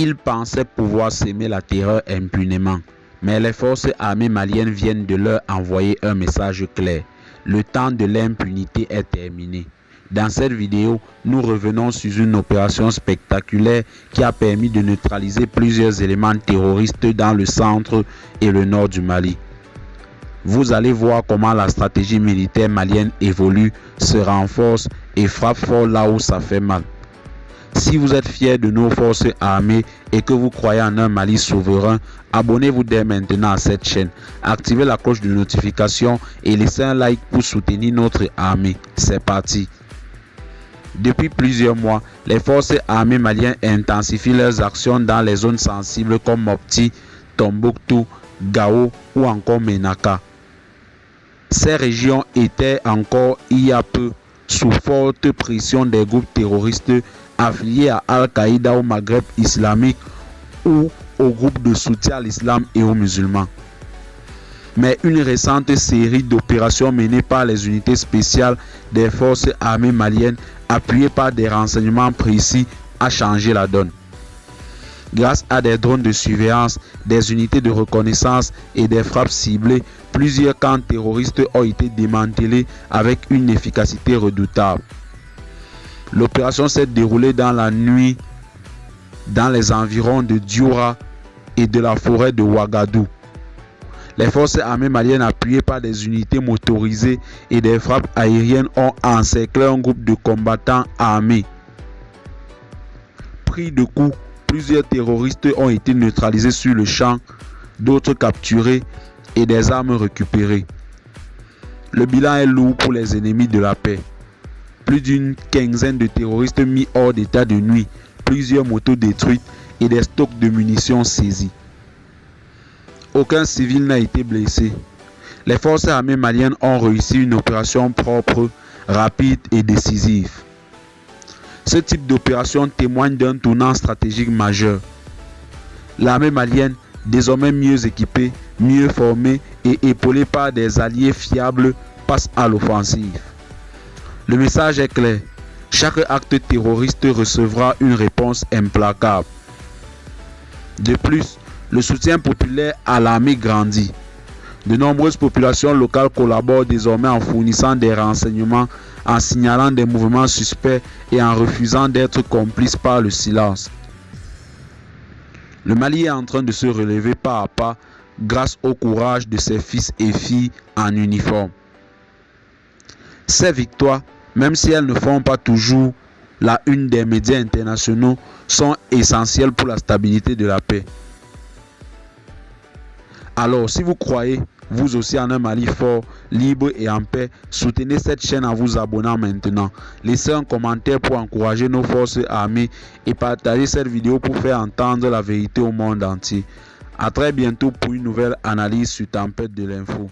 Ils pensaient pouvoir semer la terreur impunément, mais les forces armées maliennes viennent de leur envoyer un message clair. Le temps de l'impunité est terminé. Dans cette vidéo, nous revenons sur une opération spectaculaire qui a permis de neutraliser plusieurs éléments terroristes dans le centre et le nord du Mali. Vous allez voir comment la stratégie militaire malienne évolue, se renforce et frappe fort là où ça fait mal. Si vous êtes fiers de nos forces armées et que vous croyez en un Mali souverain, abonnez-vous dès maintenant à cette chaîne, activez la cloche de notification et laissez un like pour soutenir notre armée. C'est parti! Depuis plusieurs mois, les forces armées maliennes intensifient leurs actions dans les zones sensibles comme Mopti, Tombouctou, Gao ou encore Menaka. Ces régions étaient encore il y a peu sous forte pression des groupes terroristes affiliés à Al-Qaïda au Maghreb islamique ou aux groupes de soutien à l'islam et aux musulmans. Mais une récente série d'opérations menées par les unités spéciales des forces armées maliennes appuyées par des renseignements précis a changé la donne. Grâce à des drones de surveillance, des unités de reconnaissance et des frappes ciblées, plusieurs camps terroristes ont été démantelés avec une efficacité redoutable. L'opération s'est déroulée dans la nuit dans les environs de Dioura et de la forêt de Ouagadougou. Les forces armées maliennes appuyées par des unités motorisées et des frappes aériennes ont encerclé un groupe de combattants armés. Pris de coups, plusieurs terroristes ont été neutralisés sur le champ, d'autres capturés et des armes récupérées. Le bilan est lourd pour les ennemis de la paix. Plus d'une quinzaine de terroristes mis hors d'état de nuit, plusieurs motos détruites et des stocks de munitions saisis. Aucun civil n'a été blessé. Les forces armées maliennes ont réussi une opération propre, rapide et décisive. Ce type d'opération témoigne d'un tournant stratégique majeur. L'armée malienne, désormais mieux équipée, mieux formée et épaulée par des alliés fiables, passe à l'offensive. Le message est clair. Chaque acte terroriste recevra une réponse implacable. De plus, le soutien populaire à l'armée grandit. De nombreuses populations locales collaborent désormais en fournissant des renseignements, en signalant des mouvements suspects et en refusant d'être complices par le silence. Le Mali est en train de se relever pas à pas grâce au courage de ses fils et filles en uniforme. Ces victoires, même si elles ne font pas toujours la une des médias internationaux, sont essentielles pour la stabilité de la paix. Alors, si vous croyez, vous aussi, en un Mali fort, libre et en paix, soutenez cette chaîne en vous abonnant maintenant. Laissez un commentaire pour encourager nos forces armées et partagez cette vidéo pour faire entendre la vérité au monde entier. A très bientôt pour une nouvelle analyse sur Tempête de l'info.